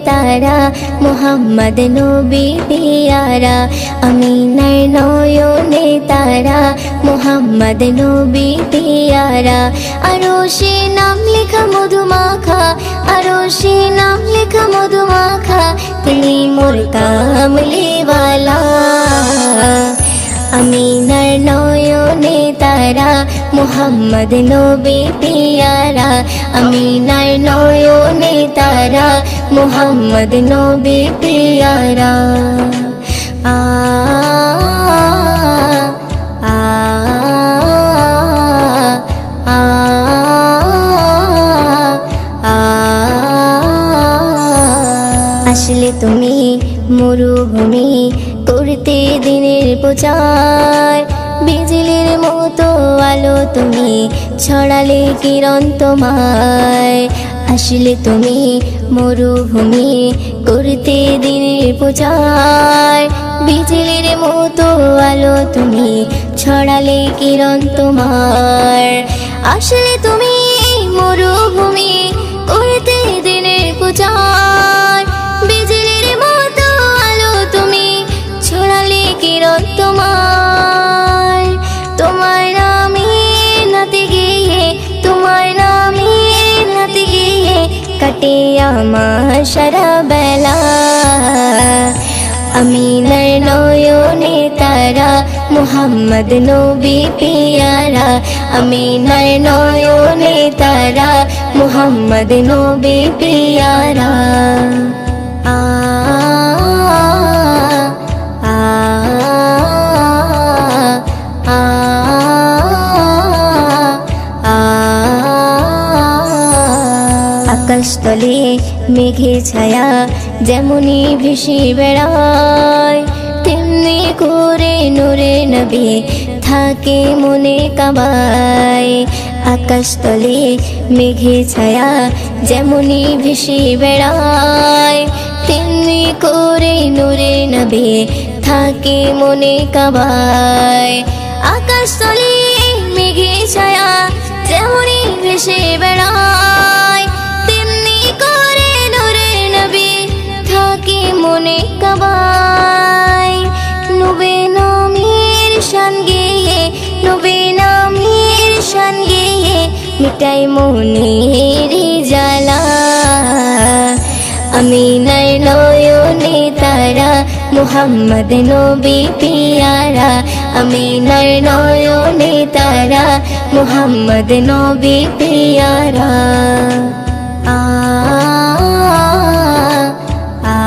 তারা মুহাম্মদ নবী পিয়ারা আমিনার নয়নে তারা মুহাম্মদ নবী পিয়ারা আরশে নাম লেখা মধুমাখা আরশে নাম লেখা মধুমাখা তিনি মোর কামলিওয়ালা আমিনার নয়নে তারা মুহাম্মদ নবী পিয়ারা আমিনার নয়নে তারা মুহাম্মদ নবী পিয়ারা আ আ আ আ আসলে তুমি মরুভূমি করতে দিনের প্রচার বিজলির মতো আলো তুমি ছড়ালে কিরণ তোমায় আসলে তুমি মরুভূমি করতে দিনের প্রচার বিজলির মতো আলো তুমি ছড়ালে কিরণ তোমার আসলে তুমি মরুভূমি করতে দিনের প্রচার বিজলির মতো আলো তুমি ছড়ালে কিরণ তোমার তোমার নামে নাতে গিয়ে তোমার নামে নাতে গিয়ে কাটে আমার সারা বেলা আমিনার নয়নে তারা মুহাম্মদ নবী পিয়ারা আমিনার নয়নে তারা মুহাম্মদ নবী পিয়ারা আ আ আ আ আকাশতলে মেঘের ছায়া যেমনি ভেসে বেড়ায় তেমনি করে নূরে নবী থাকে মনে কাবায় আকাশতলে মেঘের ছায়া যেমনি ভেসে বেড়ায় তেমনি করে নূরে নবী থাকে মনে কাবায় আকাশতলে মেঘের ছায়া যেমনি ভেসে বেড়ায় তেমনি করে নূরে নবী থাকে মনে কাবায় নবী নামের শান গেয়ে নবী নামের শান গেয়ে মিটাই মনের জ্বালা আমিনার নয়নে তারা মুহাম্মদ নবী পিয়ারা আমিনার নয়নে তারা মুহাম্মদ নবী পিয়ারা আ আ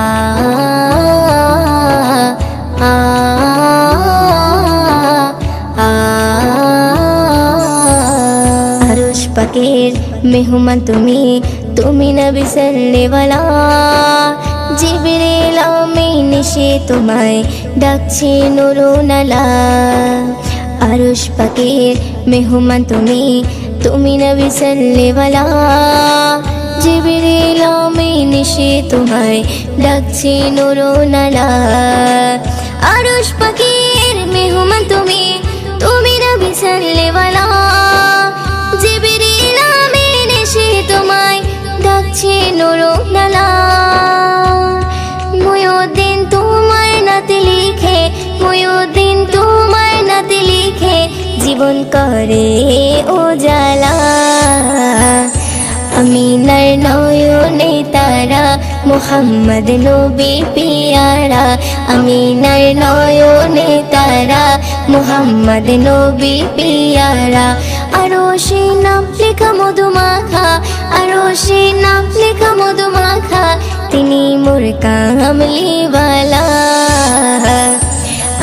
আ আ আরশ পাকের মেহমান তুমি তুমি নবী সাল্লেওয়ালা জিবরিল আমিন এসে তোমায় ডাকছে নুরুনালা আরশ পাকের মেহমান তুমি তুমি নবী সাল্লেওয়ালা জিবরিল আমিন এসে তোমায় ডাকছে নুরুনালা আরশ পাকের মেহমান তুমি তুমি নবী সাল্লেওয়ালা জিবরিল আমিন এসে তোমায় ডাকছে নুরুনালা মুয়ুদ্দিন তোমার নাতে লিখে মুয়ুদ্দিন তোমার নাতে লিখে জীবন করে উজালা আমিনার নয়নে তারা মুহাম্মদ নবী পিয়ারা আমিনার নয়নে তারা মুহাম্মদ নবী পিয়ারা আরশে নাম লেখা মধুমাখা আরশে নাম লেখা মধুমাখা তিনি মোর কামলিওয়ালা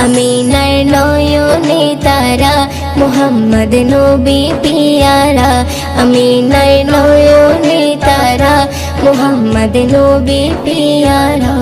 আমিনার নয়নে তারা মুহাম্মদ নবী পিয়ারা আমিনার নয়নে তারা মুহাম্মদ নবী পিয়ারা।